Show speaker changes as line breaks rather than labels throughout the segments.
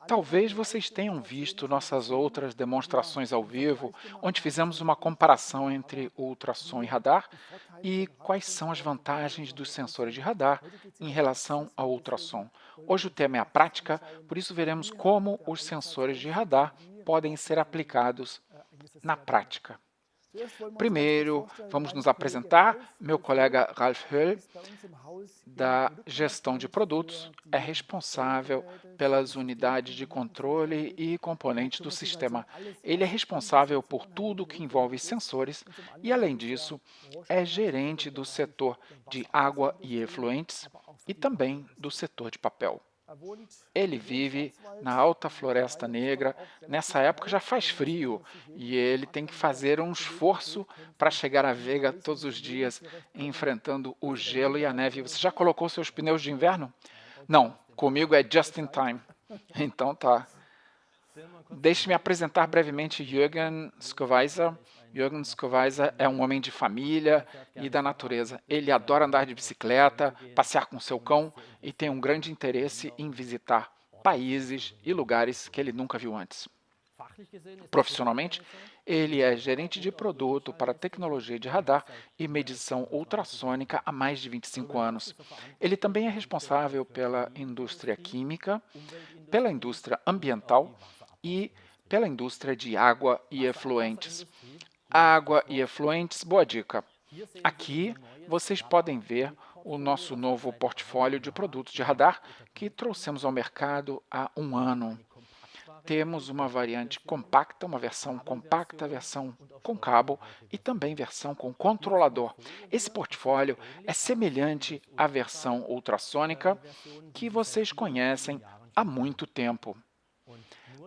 Talvez vocês tenham visto nossas outras demonstrações ao vivo, onde fizemos uma comparação entre ultrassom e radar e quais são as vantagens dos sensores de radar em relação ao ultrassom. Hoje o tema é a prática, por isso veremos como os sensores de radar podem ser aplicados na prática. Primeiro, vamos nos apresentar. Meu colega Ralf Höll, da gestão de produtos, é responsável pelas unidades de controle e componentes do sistema. Ele é responsável por tudo que envolve sensores e, além disso, é gerente do setor de água e efluentes e também do setor de papel. Ele vive na Alta Floresta Negra. Nessa época já faz frio e ele tem que fazer um esforço para chegar à Vega todos os dias, enfrentando o gelo e a neve. Você já colocou seus pneus de inverno? Não, comigo é just in time. Então tá. Deixe-me apresentar brevemente Jürgen Schoweiser. Jürgen Schoweiser é um homem de família e da natureza. Ele adora andar de bicicleta, passear com seu cão e tem um grande interesse em visitar países e lugares que ele nunca viu antes. Profissionalmente, ele é gerente de produto para tecnologia de radar e medição ultrassônica há mais de 25 anos. Ele também é responsável pela indústria química, pela indústria ambiental e pela indústria de água e efluentes. Água e efluentes, boa dica. Aqui vocês podem ver o nosso novo portfólio de produtos de radar que trouxemos ao mercado há um ano. Temos uma variante compacta, uma versão compacta, versão com cabo e também versão com controlador. Esse portfólio é semelhante à versão ultrassônica que vocês conhecem há muito tempo.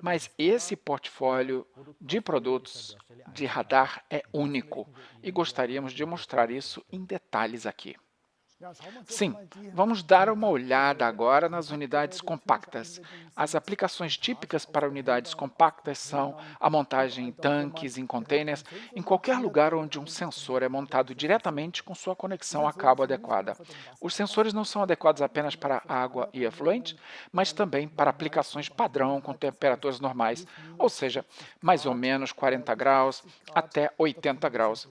Mas esse portfólio de produtos de radar é único e gostaríamos de mostrar isso em detalhes aqui. Sim, vamos dar uma olhada agora nas unidades compactas. As aplicações típicas para unidades compactas são a montagem em tanques, em containers, em qualquer lugar onde um sensor é montado diretamente com sua conexão a cabo adequada. Os sensores não são adequados apenas para água e efluente, mas também para aplicações padrão com temperaturas normais, ou seja, mais ou menos 40 graus até 80 graus.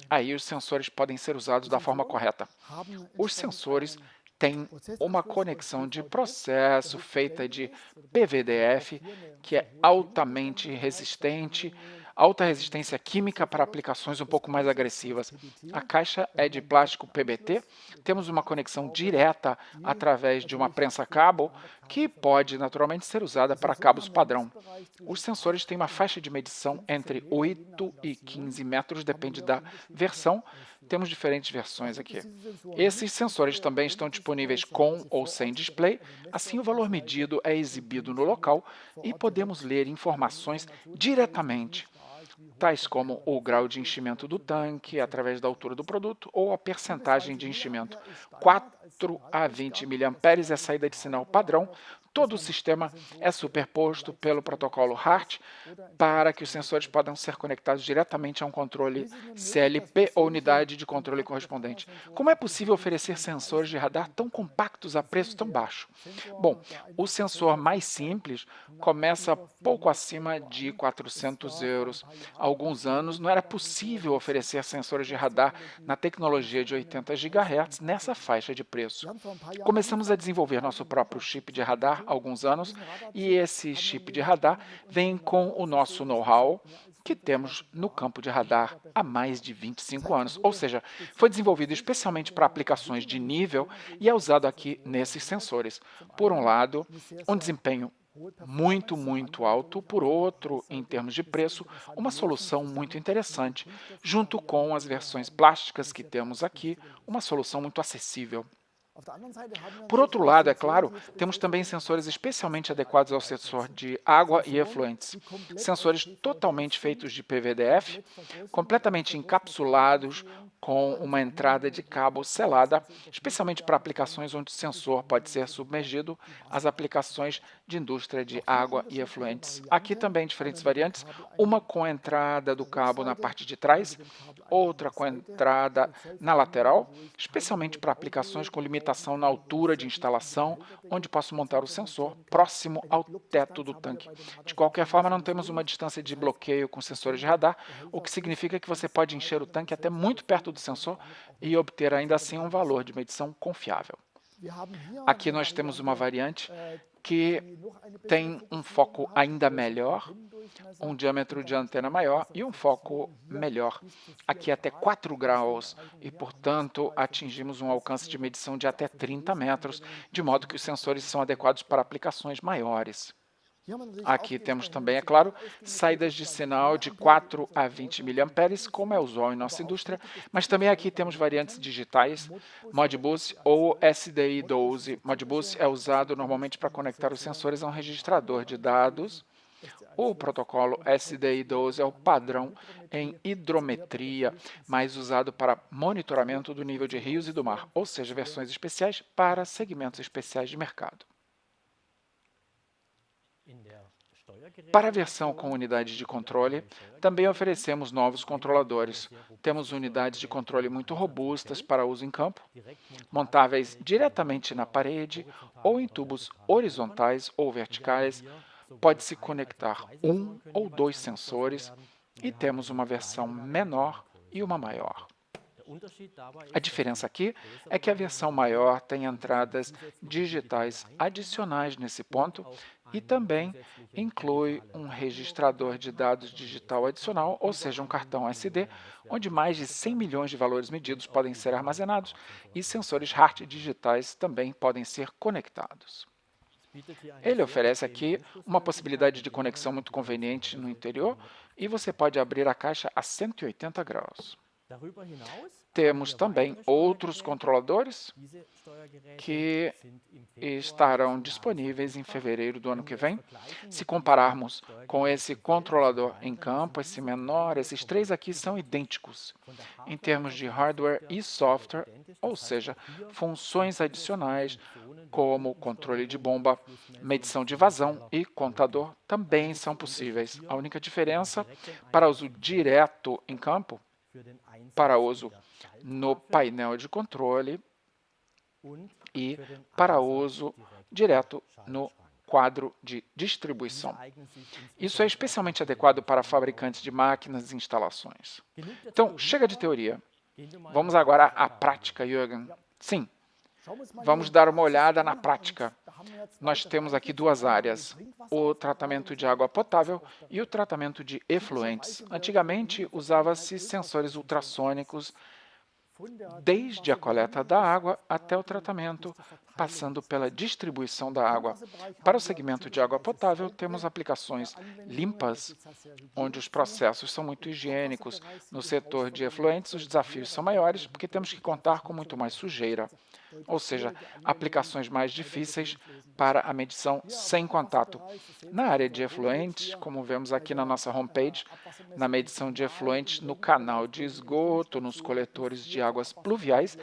Aí os sensores podem ser usados da forma correta. Os sensores têm uma conexão de processo feita de PVDF, que é altamente resistente, alta resistência química para aplicações um pouco mais agressivas. A caixa é de plástico PBT, temos uma conexão direta através de uma prensa-cabo, que pode naturalmente ser usada para cabos padrão. Os sensores têm uma faixa de medição entre 8 e 15 metros, depende da versão. Temos diferentes versões aqui. Esses sensores também estão disponíveis com ou sem display, assim o valor medido é exibido no local e podemos ler informações diretamente, tais como o grau de enchimento do tanque através da altura do produto ou a percentagem de enchimento. 4 a 20 mA é a saída de sinal padrão. Todo o sistema é superposto pelo protocolo HART para que os sensores possam ser conectados diretamente a um controle CLP ou unidade de controle correspondente. Como é possível oferecer sensores de radar tão compactos a preço tão baixo? Bom, o sensor mais simples começa pouco acima de 400 euros. Há alguns anos não era possível oferecer sensores de radar na tecnologia de 80 GHz nessa faixa de preço. Começamos a desenvolver nosso próprio chip de radar há alguns anos e esse chip de radar vem com o nosso know-how que temos no campo de radar há mais de 25 anos, ou seja, foi desenvolvido especialmente para aplicações de nível e é usado aqui nesses sensores. Por um lado, um desempenho muito alto, por outro, em termos de preço, uma solução muito interessante, junto com as versões plásticas que temos aqui, uma solução muito acessível. Por outro lado, é claro, temos também sensores especialmente adequados ao setor de água e efluentes. Sensores totalmente feitos de PVDF, completamente encapsulados com uma entrada de cabo selada, especialmente para aplicações onde o sensor pode ser submergido, as aplicações de indústria de água e efluentes. Aqui também diferentes variantes, uma com a entrada do cabo na parte de trás, outra com a entrada na lateral, especialmente para aplicações com limitações limitação na altura de instalação, onde posso montar o sensor próximo ao teto do tanque. De qualquer forma, não temos uma distância de bloqueio com sensores de radar, o que significa que você pode encher o tanque até muito perto do sensor e obter ainda assim um valor de medição confiável. Aqui nós temos uma variante que tem um foco ainda melhor, um diâmetro de antena maior e um foco melhor. Aqui até 4 graus e, portanto, atingimos um alcance de medição de até 30 metros, de modo que os sensores são adequados para aplicações maiores. Aqui temos também, é claro, saídas de sinal de 4 a 20 mA, como é usual em nossa indústria, mas também aqui temos variantes digitais, Modbus ou SDI 12. Modbus é usado normalmente para conectar os sensores a um registrador de dados. O protocolo SDI 12 é o padrão em hidrometria, mais usado para monitoramento do nível de rios e do mar, ou seja, versões especiais para segmentos especiais de mercado. Para a versão com unidade de controle, também oferecemos novos controladores. Temos unidades de controle muito robustas para uso em campo, montáveis diretamente na parede ou em tubos horizontais ou verticais. Pode-se conectar um ou dois sensores e temos uma versão menor e uma maior. A diferença aqui é que a versão maior tem entradas digitais adicionais nesse ponto e também inclui um registrador de dados digital adicional, ou seja, um cartão SD, onde mais de 100 milhões de valores medidos podem ser armazenados e sensores HART digitais também podem ser conectados. Ele oferece aqui uma possibilidade de conexão muito conveniente no interior e você pode abrir a caixa a 180 graus. Temos também outros controladores que estarão disponíveis em fevereiro do ano que vem. Se compararmos com esse controlador em campo, esse menor, esses três aqui são idênticos em termos de hardware e software, ou seja, funções adicionais como controle de bomba, medição de vazão e contador também são possíveis. A única diferença para uso direto em campo, para uso no painel de controle e para uso direto no quadro de distribuição. Isso é especialmente adequado para fabricantes de máquinas e instalações. Então, chega de teoria. Vamos agora à prática, Jürgen. Sim, vamos dar uma olhada na prática. Nós temos aqui duas áreas, o tratamento de água potável e o tratamento de efluentes. Antigamente, usava-se sensores ultrassônicos desde a coleta da água até o tratamento, passando pela distribuição da água. Para o segmento de água potável, temos aplicações limpas, onde os processos são muito higiênicos. No setor de efluentes, os desafios são maiores, porque temos que contar com muito mais sujeira, ou seja, aplicações mais difíceis para a medição sem contato. Na área de efluentes, como vemos aqui na nossa homepage, na medição de efluentes no canal de esgoto, nos coletores de águas pluviais,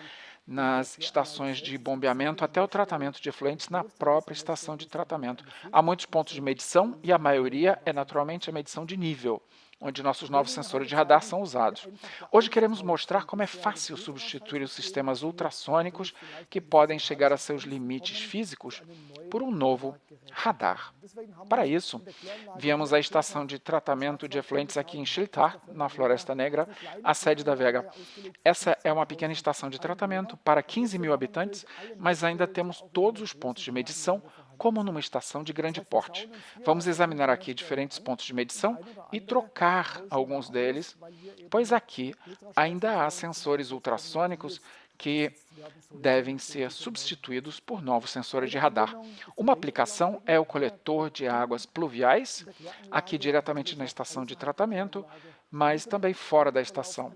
nas estações de bombeamento até o tratamento de efluentes na própria estação de tratamento. Há muitos pontos de medição e a maioria é naturalmente a medição de nível, onde nossos novos sensores de radar são usados. Hoje queremos mostrar como é fácil substituir os sistemas ultrassônicos que podem chegar a seus limites físicos por um novo radar. Para isso, viemos à estação de tratamento de efluentes aqui em Chiltar, na Floresta Negra, a sede da Vega. Essa é uma pequena estação de tratamento para 15 mil habitantes, mas ainda temos todos os pontos de medição como numa estação de grande porte. Vamos examinar aqui diferentes pontos de medição e trocar alguns deles, pois aqui ainda há sensores ultrassônicos que devem ser substituídos por novos sensores de radar. Uma aplicação é o coletor de águas pluviais, aqui diretamente na estação de tratamento, mas também fora da estação.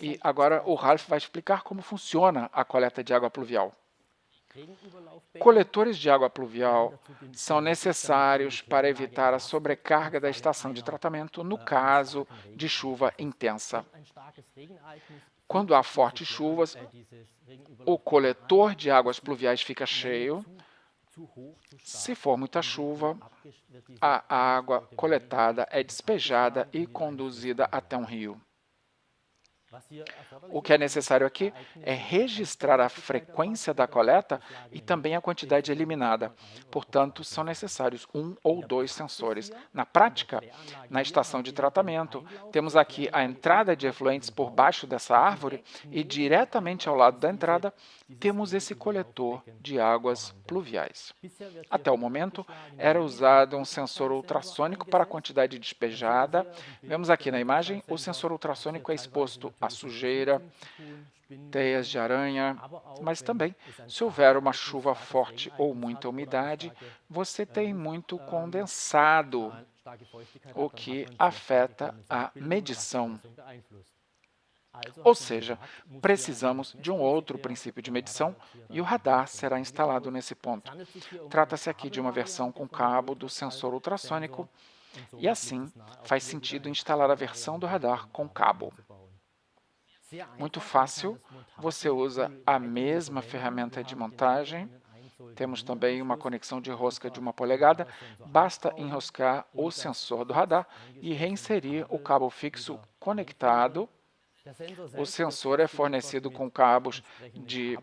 E agora o Ralf vai explicar como funciona a coleta de água pluvial. Coletores de água pluvial são necessários para evitar a sobrecarga da estação de tratamento no caso de chuva intensa. Quando há fortes chuvas, o coletor de águas pluviais fica cheio. Se for muita chuva, a água coletada é despejada e conduzida até um rio. O que é necessário aqui é registrar a frequência da coleta e também a quantidade eliminada. Portanto, são necessários um ou dois sensores. Na prática, na estação de tratamento, temos aqui a entrada de efluentes por baixo dessa árvore e diretamente ao lado da entrada temos esse coletor de águas pluviais. Até o momento, era usado um sensor ultrassônico para a quantidade despejada. Vemos aqui na imagem, o sensor ultrassônico é exposto à sujeira, teias de aranha, mas também, se houver uma chuva forte ou muita umidade, você tem muito condensado, o que afeta a medição. Ou seja, precisamos de um outro princípio de medição e o radar será instalado nesse ponto. Trata-se aqui de uma versão com cabo do sensor ultrassônico e, assim, faz sentido instalar a versão do radar com cabo. Muito fácil, você usa a mesma ferramenta de montagem. Temos também uma conexão de rosca de 1 polegada. Basta enroscar o sensor do radar e reinserir o cabo fixo conectado. O sensor é fornecido com cabos de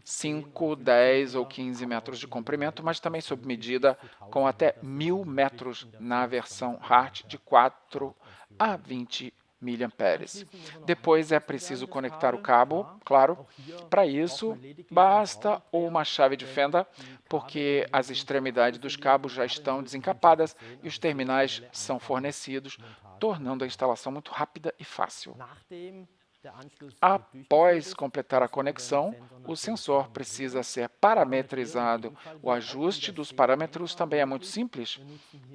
5, 10 ou 15 metros de comprimento, mas também sob medida com até 1.000 metros na versão HART de 4 a 20 miliamperes. Depois é preciso conectar o cabo, claro. Para isso, basta uma chave de fenda, porque as extremidades dos cabos já estão desencapadas e os terminais são fornecidos, tornando a instalação muito rápida e fácil. Após completar a conexão, o sensor precisa ser parametrizado. O ajuste dos parâmetros também é muito simples.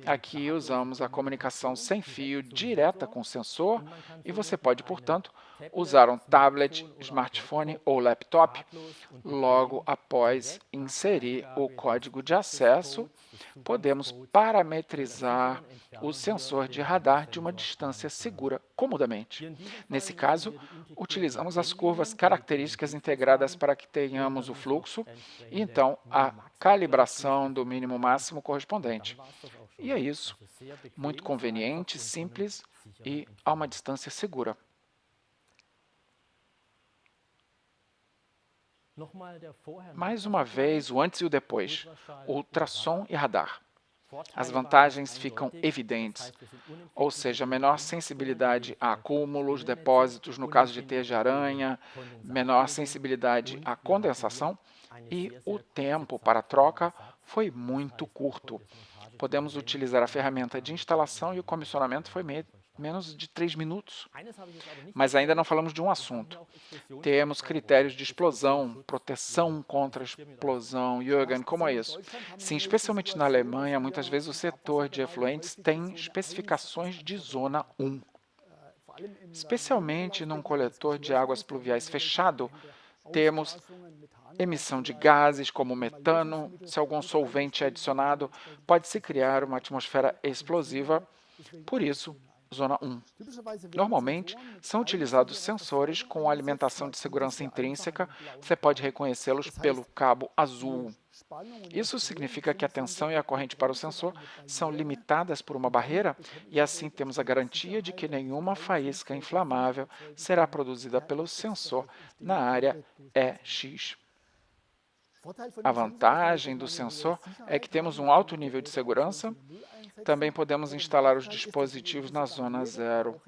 Aqui usamos a comunicação sem fio direta com o sensor e você pode, portanto, usar um tablet, smartphone ou laptop. Logo após inserir o código de acesso, podemos parametrizar o sensor de radar de uma distância segura, comodamente. Nesse caso, utilizamos as curvas características integradas para que tenhamos o fluxo e, então, a calibração do mínimo máximo correspondente. E é isso. Muito conveniente, simples e a uma distância segura. Mais uma vez, o antes e o depois. Ultrassom e radar. As vantagens ficam evidentes, ou seja, menor sensibilidade a acúmulos, depósitos, no caso de teias de aranha, menor sensibilidade à condensação e o tempo para troca foi muito curto. Podemos utilizar a ferramenta de instalação e o comissionamento foi menos de 3 minutos. Mas ainda não falamos de um assunto. Temos critérios de explosão, proteção contra a explosão. Jürgen, como é isso? Sim, especialmente na Alemanha, muitas vezes o setor de efluentes tem especificações de zona 1. Especialmente num coletor de águas pluviais fechado, temos emissão de gases como metano. Se algum solvente é adicionado, pode-se criar uma atmosfera explosiva. Por isso, Zona 1. Normalmente, são utilizados sensores com alimentação de segurança intrínseca. Você pode reconhecê-los pelo cabo azul. Isso significa que a tensão e a corrente para o sensor são limitadas por uma barreira e assim temos a garantia de que nenhuma faísca inflamável será produzida pelo sensor na área EX. A vantagem do sensor é que temos um alto nível de segurança. Também podemos instalar os dispositivos na zona 0.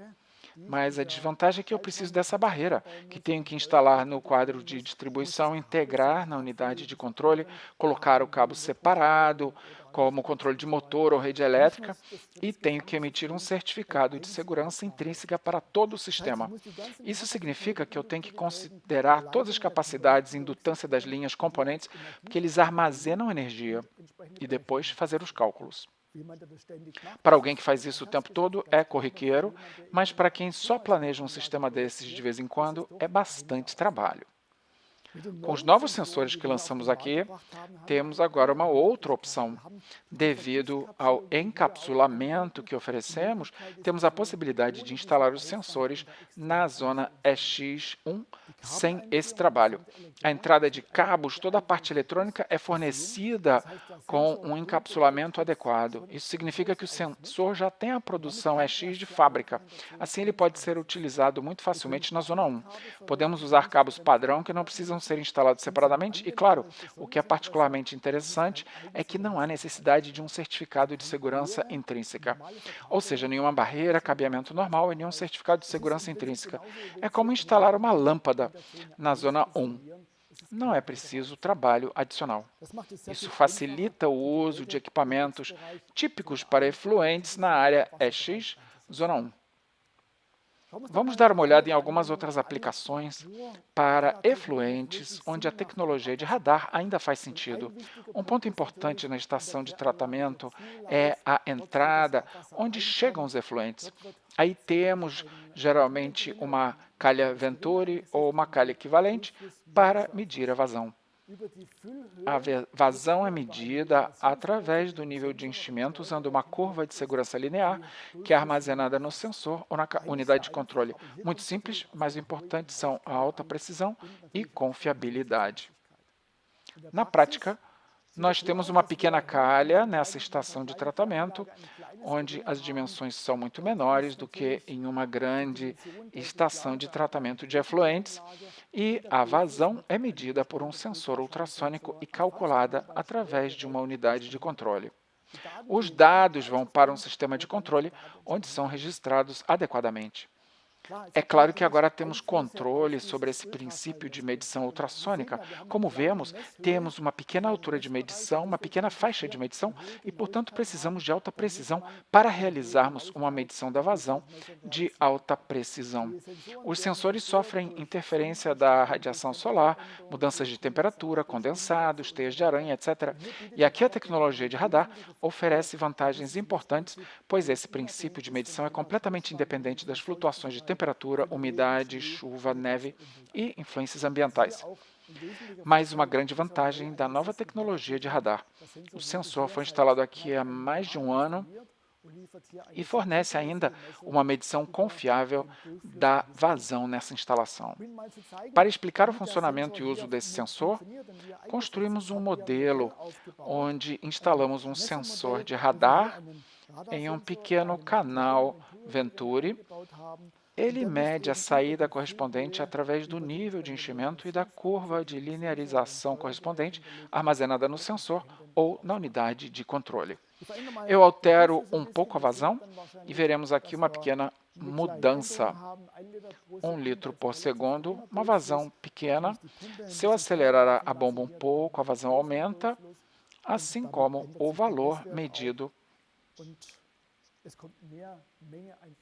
Mas a desvantagem é que eu preciso dessa barreira, que tenho que instalar no quadro de distribuição, integrar na unidade de controle, colocar o cabo separado, como controle de motor ou rede elétrica, e tenho que emitir um certificado de segurança intrínseca para todo o sistema. Isso significa que eu tenho que considerar todas as capacidades e indutância das linhas, componentes, porque eles armazenam energia, e depois fazer os cálculos. Para alguém que faz isso o tempo todo, é corriqueiro, mas para quem só planeja um sistema desses de vez em quando, é bastante trabalho. Com os novos sensores que lançamos aqui, temos agora uma outra opção. Devido ao encapsulamento que oferecemos, temos a possibilidade de instalar os sensores na zona EX1 sem esse trabalho. A entrada de cabos, toda a parte eletrônica é fornecida com um encapsulamento adequado. Isso significa que o sensor já tem a produção EX de fábrica. Assim, ele pode ser utilizado muito facilmente na zona 1. Podemos usar cabos padrão que não precisam ser instalados separadamente e, claro, o que é particularmente interessante é que não há necessidade de um certificado de segurança intrínseca, ou seja, nenhuma barreira, cabeamento normal e nenhum certificado de segurança intrínseca. É como instalar uma lâmpada na zona 1. Não é preciso trabalho adicional. Isso facilita o uso de equipamentos típicos para efluentes na área EX, zona 1. Vamos dar uma olhada em algumas outras aplicações para efluentes, onde a tecnologia de radar ainda faz sentido. Um ponto importante na estação de tratamento é a entrada, onde chegam os efluentes. Aí temos, geralmente, uma calha Venturi ou uma calha equivalente para medir a vazão. A vazão é medida através do nível de enchimento usando uma curva de segurança linear que é armazenada no sensor ou na unidade de controle. Muito simples, mas o importante são a alta precisão e confiabilidade. Na prática, nós temos uma pequena calha nessa estação de tratamento, onde as dimensões são muito menores do que em uma grande estação de tratamento de efluentes, e a vazão é medida por um sensor ultrassônico e calculada através de uma unidade de controle. Os dados vão para um sistema de controle, onde são registrados adequadamente. É claro que agora temos controle sobre esse princípio de medição ultrassônica. Como vemos, temos uma pequena altura de medição, uma pequena faixa de medição e, portanto, precisamos de alta precisão para realizarmos uma medição da vazão de alta precisão. Os sensores sofrem interferência da radiação solar, mudanças de temperatura, condensados, teias de aranha, etc. E aqui a tecnologia de radar oferece vantagens importantes, pois esse princípio de medição é completamente independente das flutuações de temperatura, umidade, chuva, neve e influências ambientais. Mais uma grande vantagem da nova tecnologia de radar. O sensor foi instalado aqui há mais de um ano e fornece ainda uma medição confiável da vazão nessa instalação. Para explicar o funcionamento e uso desse sensor, construímos um modelo onde instalamos um sensor de radar em um pequeno canal Venturi. Ele mede a saída correspondente através do nível de enchimento e da curva de linearização correspondente armazenada no sensor ou na unidade de controle. Eu altero um pouco a vazão e veremos aqui uma pequena mudança. 1 litro por segundo, uma vazão pequena. Se eu acelerar a bomba um pouco, a vazão aumenta, assim como o valor medido,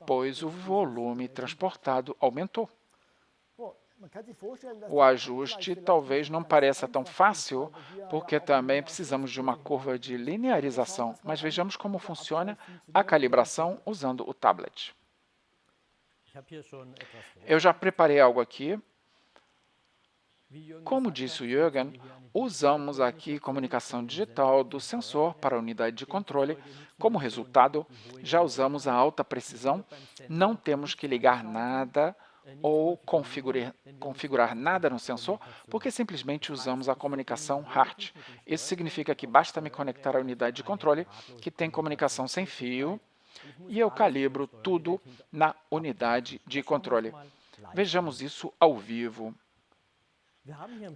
pois o volume transportado aumentou. O ajuste talvez não pareça tão fácil, porque também precisamos de uma curva de linearização, mas vejamos como funciona a calibração usando o tablet. Eu já preparei algo aqui. Como disse o Jürgen, usamos aqui comunicação digital do sensor para a unidade de controle. Como resultado, já usamos a alta precisão, não temos que ligar nada ou configurar nada no sensor, porque simplesmente usamos a comunicação HART. Isso significa que basta me conectar à unidade de controle, que tem comunicação sem fio, e eu calibro tudo na unidade de controle. Vejamos isso ao vivo.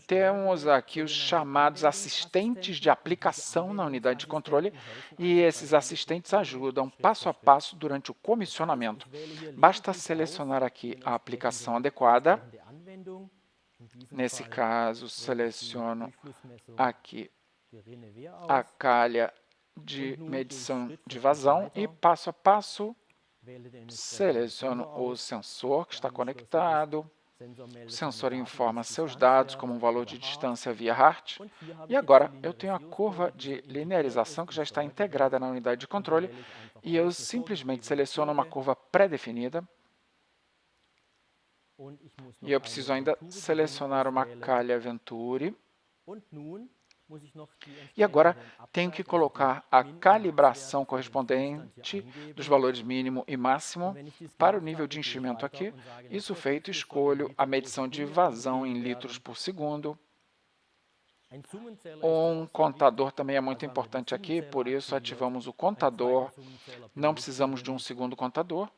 Temos aqui os chamados assistentes de aplicação na unidade de controle e esses assistentes ajudam passo a passo durante o comissionamento. Basta selecionar aqui a aplicação adequada. Nesse caso, seleciono aqui a calha de medição de vazão e passo a passo seleciono o sensor que está conectado. O sensor informa seus dados como um valor de distância via HART. E agora eu tenho a curva de linearização que já está integrada na unidade de controle e eu simplesmente seleciono uma curva pré-definida. E eu preciso ainda selecionar uma calha Venturi. E agora tenho que colocar a calibração correspondente dos valores mínimo e máximo para o nível de enchimento aqui. Isso feito, escolho a medição de vazão em litros por segundo. Um contador também é muito importante aqui, por isso ativamos o contador. Não precisamos de um segundo contador.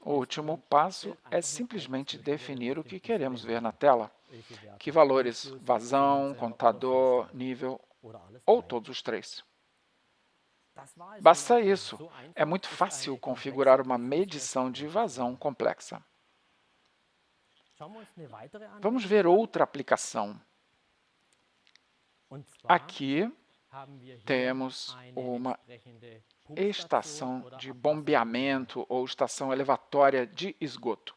O último passo é simplesmente definir o que queremos ver na tela. Que valores? Vazão, contador, nível ou todos os três. Basta isso. É muito fácil configurar uma medição de vazão complexa. Vamos ver outra aplicação. Aqui temos uma estação de bombeamento ou estação elevatória de esgoto.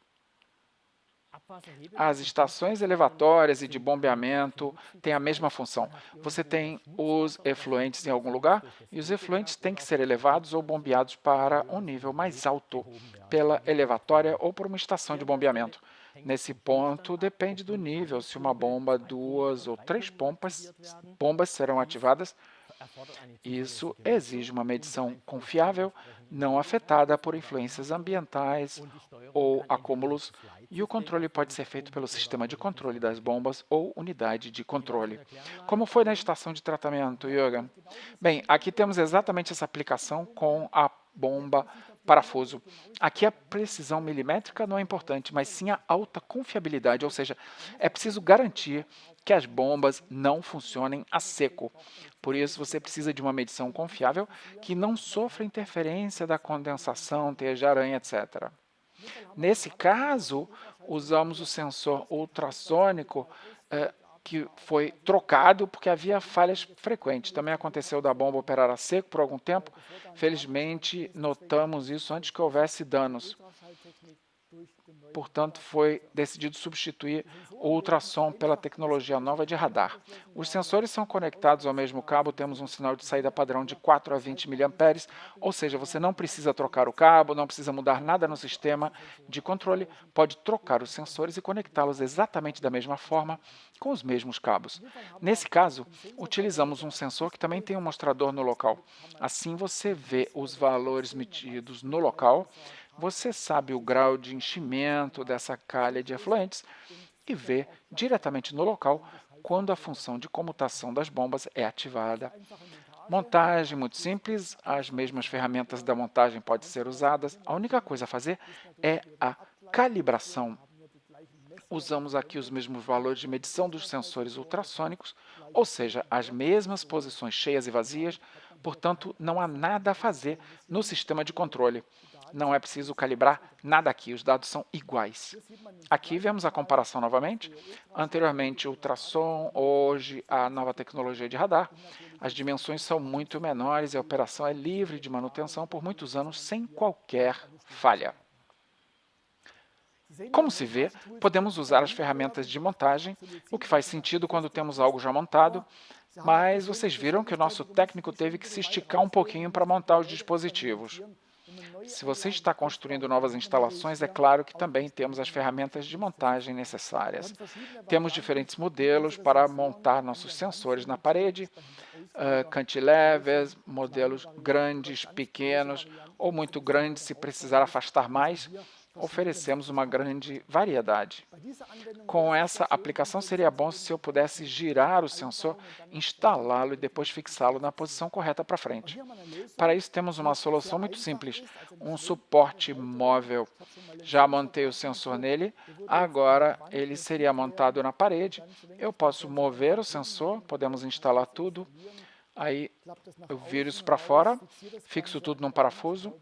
As estações elevatórias e de bombeamento têm a mesma função. Você tem os efluentes em algum lugar e os efluentes têm que ser elevados ou bombeados para um nível mais alto pela elevatória ou por uma estação de bombeamento. Nesse ponto, depende do nível, se uma bomba, duas ou três bombas serão ativadas. Isso exige uma medição confiável, não afetada por influências ambientais ou acúmulos, e o controle pode ser feito pelo sistema de controle das bombas ou unidade de controle. Como foi na estação de tratamento, Yoga? Bem, aqui temos exatamente essa aplicação com a bomba parafuso. Aqui a precisão milimétrica não é importante, mas sim a alta confiabilidade, ou seja, é preciso garantir que as bombas não funcionem a seco. Por isso, você precisa de uma medição confiável que não sofra interferência da condensação, teia de aranha, etc. Nesse caso, usamos o sensor ultrassônico que foi trocado porque havia falhas frequentes. Também aconteceu da bomba operar a seco por algum tempo. Felizmente, notamos isso antes que houvesse danos. Portanto, foi decidido substituir o ultrassom pela tecnologia nova de radar. Os sensores são conectados ao mesmo cabo, temos um sinal de saída padrão de 4 a 20 mA, ou seja, você não precisa trocar o cabo, não precisa mudar nada no sistema de controle, pode trocar os sensores e conectá-los exatamente da mesma forma, com os mesmos cabos. Nesse caso, utilizamos um sensor que também tem um mostrador no local. Assim, você vê os valores medidos no local, você sabe o grau de enchimento dessa calha de efluentes e vê diretamente no local quando a função de comutação das bombas é ativada. Montagem muito simples, as mesmas ferramentas da montagem podem ser usadas. A única coisa a fazer é a calibração. Usamos aqui os mesmos valores de medição dos sensores ultrassônicos, ou seja, as mesmas posições cheias e vazias, portanto, não há nada a fazer no sistema de controle. Não é preciso calibrar nada aqui, os dados são iguais. Aqui vemos a comparação novamente. Anteriormente, ultrassom, hoje a nova tecnologia de radar. As dimensões são muito menores e a operação é livre de manutenção por muitos anos sem qualquer falha. Como se vê, podemos usar as ferramentas de montagem, o que faz sentido quando temos algo já montado, mas vocês viram que o nosso técnico teve que se esticar um pouquinho para montar os dispositivos. Se você está construindo novas instalações, é claro que também temos as ferramentas de montagem necessárias. Temos diferentes modelos para montar nossos sensores na parede, cantilevers, modelos grandes, pequenos ou muito grandes se precisar afastar mais. Oferecemos uma grande variedade. Com essa aplicação, seria bom se eu pudesse girar o sensor, instalá-lo e depois fixá-lo na posição correta para frente. Para isso, temos uma solução muito simples, um suporte móvel. Já montei o sensor nele, agora ele seria montado na parede. Eu posso mover o sensor, podemos instalar tudo. Aí eu viro isso para fora, fixo tudo num parafuso.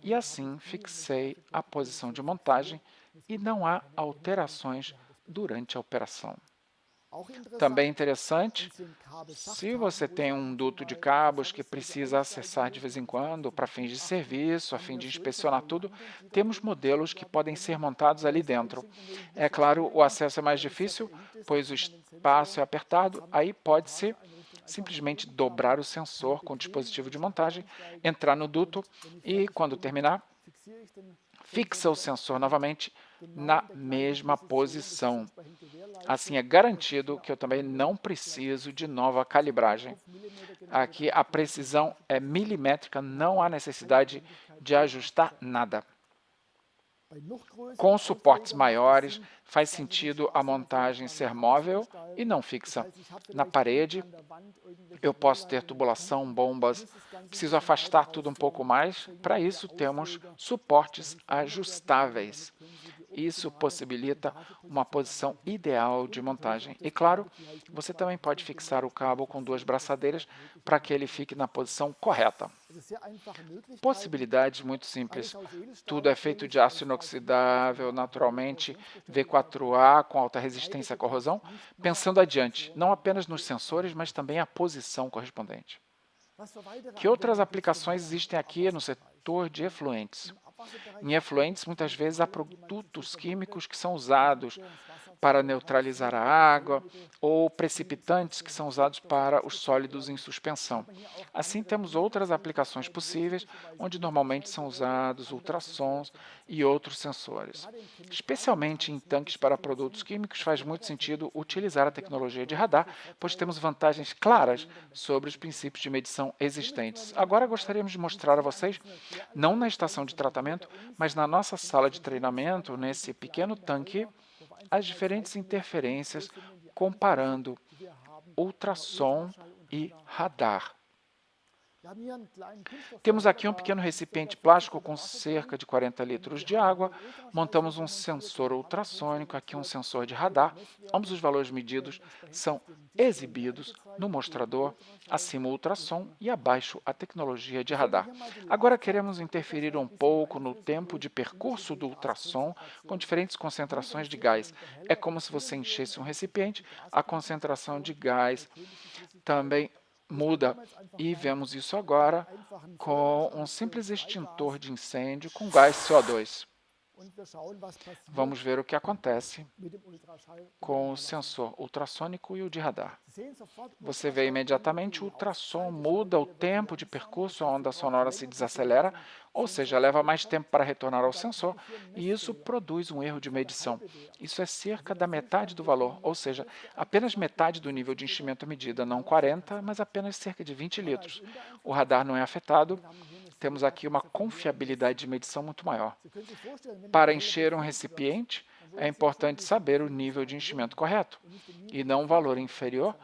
E assim fixei a posição de montagem e não há alterações durante a operação. Também interessante, se você tem um duto de cabos que precisa acessar de vez em quando para fins de serviço, a fim de inspecionar tudo, temos modelos que podem ser montados ali dentro. É claro, o acesso é mais difícil, pois o espaço é apertado, aí pode-se simplesmente dobrar o sensor com o dispositivo de montagem, entrar no duto e, quando terminar, fixa o sensor novamente na mesma posição. Assim, é garantido que eu também não preciso de nova calibragem. Aqui a precisão é milimétrica, não há necessidade de ajustar nada. Com suportes maiores, faz sentido a montagem ser móvel e não fixa. Na parede, eu posso ter tubulação, bombas, preciso afastar tudo um pouco mais. Para isso, temos suportes ajustáveis. Isso possibilita uma posição ideal de montagem. E, claro, você também pode fixar o cabo com duas braçadeiras para que ele fique na posição correta. Possibilidades muito simples. Tudo é feito de aço inoxidável, naturalmente, V4A com alta resistência à corrosão, pensando adiante, não apenas nos sensores, mas também a posição correspondente. Que outras aplicações existem aqui no setor de efluentes? Em efluentes, muitas vezes, há produtos químicos que são usados para neutralizar a água ou precipitantes que são usados para os sólidos em suspensão. Assim, temos outras aplicações possíveis, onde normalmente são usados ultrassons e outros sensores. Especialmente em tanques para produtos químicos, faz muito sentido utilizar a tecnologia de radar, pois temos vantagens claras sobre os princípios de medição existentes. Agora gostaríamos de mostrar a vocês, não na estação de tratamento, mas na nossa sala de treinamento, nesse pequeno tanque, as diferentes interferências comparando ultrassom e radar. Temos aqui um pequeno recipiente plástico com cerca de 40 litros de água. Montamos um sensor ultrassônico, aqui um sensor de radar. Ambos os valores medidos são exibidos no mostrador, acima o ultrassom e abaixo a tecnologia de radar. Agora queremos interferir um pouco no tempo de percurso do ultrassom com diferentes concentrações de gás. É como se você enchesse um recipiente, a concentração de gás também muda, e vemos isso agora com um simples extintor de incêndio com gás CO2. Vamos ver o que acontece com o sensor ultrassônico e o de radar. Você vê imediatamente o ultrassom muda o tempo de percurso, a onda sonora se desacelera, ou seja, leva mais tempo para retornar ao sensor, e isso produz um erro de medição. Isso é cerca da metade do valor, ou seja, apenas metade do nível de enchimento medida, não 40, mas apenas cerca de 20 litros. O radar não é afetado, temos aqui uma confiabilidade de medição muito maior. Para encher um recipiente, é importante saber o nível de enchimento correto, e não um valor inferior,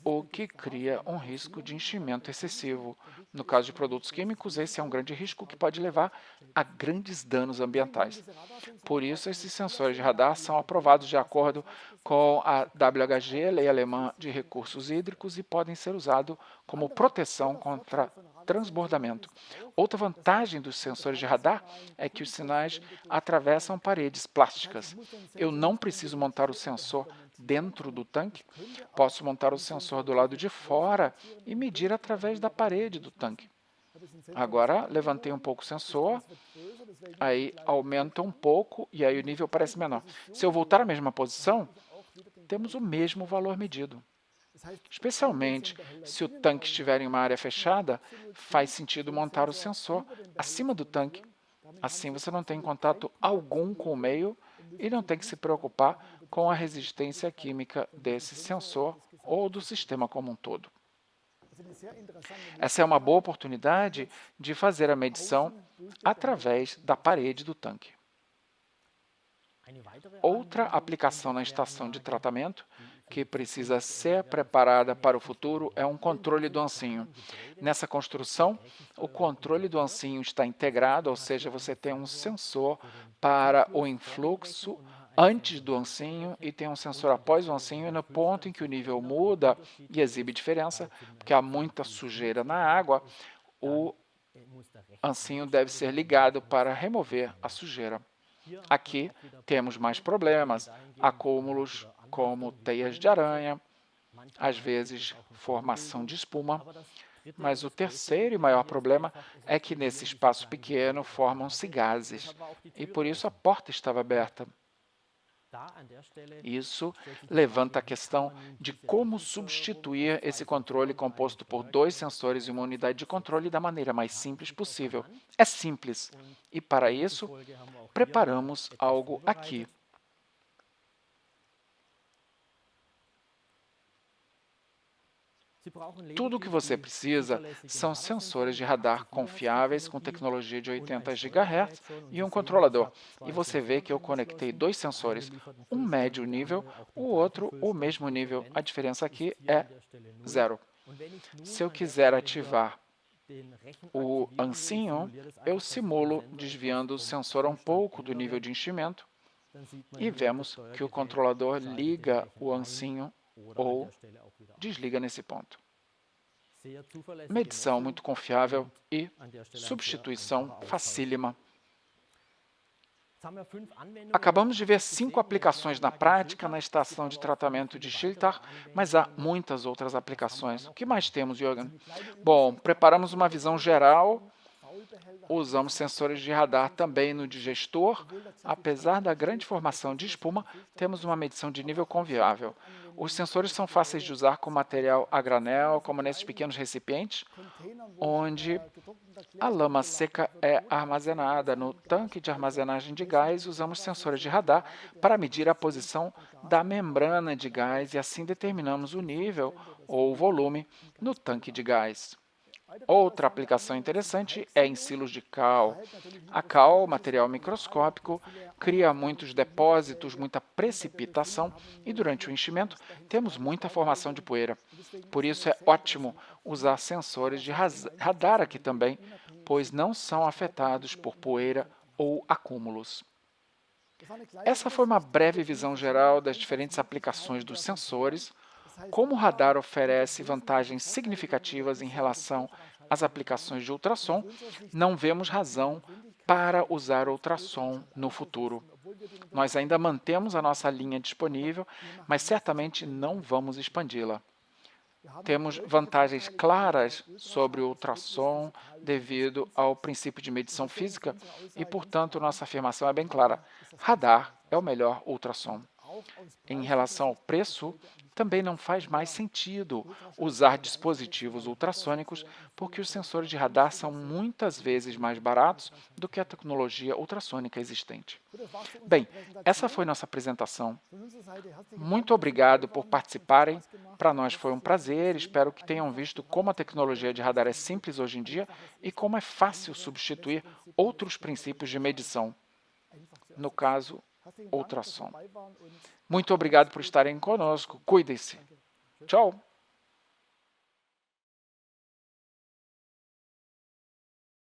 o que cria um risco de enchimento excessivo. No caso de produtos químicos, esse é um grande risco que pode levar a grandes danos ambientais. Por isso, esses sensores de radar são aprovados de acordo com a WHG, Lei Alemã de Recursos Hídricos, e podem ser usados como proteção contra transbordamento. Outra vantagem dos sensores de radar é que os sinais atravessam paredes plásticas. Eu não preciso montar o sensor dentro do tanque, posso montar o sensor do lado de fora e medir através da parede do tanque. Agora, levantei um pouco o sensor, aí aumenta um pouco e aí o nível parece menor. Se eu voltar à mesma posição, temos o mesmo valor medido. Especialmente se o tanque estiver em uma área fechada, faz sentido montar o sensor acima do tanque. Assim você não tem contato algum com o meio e não tem que se preocupar com a resistência química desse sensor ou do sistema como um todo. Essa é uma boa oportunidade de fazer a medição através da parede do tanque. Outra aplicação na estação de tratamento que precisa ser preparada para o futuro é um controle do ancinho. Nessa construção, o controle do ancinho está integrado, ou seja, você tem um sensor para o influxo antes do ancinho e tem um sensor após o ancinho, e no ponto em que o nível muda e exibe diferença, porque há muita sujeira na água, o ancinho deve ser ligado para remover a sujeira. Aqui temos mais problemas, acúmulos como teias de aranha, às vezes formação de espuma, mas o terceiro e maior problema é que nesse espaço pequeno formam-se gases, e por isso a porta estava aberta. Isso levanta a questão de como substituir esse controle composto por dois sensores e uma unidade de controle da maneira mais simples possível. É simples, e para isso, preparamos algo aqui. Tudo o que você precisa são sensores de radar confiáveis com tecnologia de 80 GHz e um controlador. E você vê que eu conectei dois sensores, um médio nível, o outro o mesmo nível. A diferença aqui é zero. Se eu quiser ativar o ancinho, eu simulo desviando o sensor um pouco do nível de enchimento e vemos que o controlador liga o ancinho ou desliga nesse ponto. Medição muito confiável e substituição facílima. Acabamos de ver 5 aplicações na prática na estação de tratamento de Schiltach, mas há muitas outras aplicações. O que mais temos, Jürgen? Bom, preparamos uma visão geral. Usamos sensores de radar também no digestor. Apesar da grande formação de espuma, temos uma medição de nível confiável. Os sensores são fáceis de usar com material a granel, como nesses pequenos recipientes, onde a lama seca é armazenada. No tanque de armazenagem de gás, usamos sensores de radar para medir a posição da membrana de gás e assim determinamos o nível ou o volume no tanque de gás. Outra aplicação interessante é em silos de cal. A cal, material microscópico, cria muitos depósitos, muita precipitação e durante o enchimento temos muita formação de poeira. Por isso é ótimo usar sensores de radar aqui também, pois não são afetados por poeira ou acúmulos. Essa foi uma breve visão geral das diferentes aplicações dos sensores. Como o radar oferece vantagens significativas em relação às aplicações de ultrassom, não vemos razão para usar ultrassom no futuro. Nós ainda mantemos a nossa linha disponível, mas certamente não vamos expandi-la. Temos vantagens claras sobre o ultrassom devido ao princípio de medição física e, portanto, nossa afirmação é bem clara. Radar é o melhor ultrassom. Em relação ao preço, também não faz mais sentido usar dispositivos ultrassônicos, porque os sensores de radar são muitas vezes mais baratos do que a tecnologia ultrassônica existente. Bem, essa foi nossa apresentação. Muito obrigado por participarem. Para nós foi um prazer. Espero que tenham visto como a tecnologia de radar é simples hoje em dia e como é fácil substituir outros princípios de medição. No caso, ultrassom. Muito obrigado por estarem conosco. Cuidem-se. Tchau!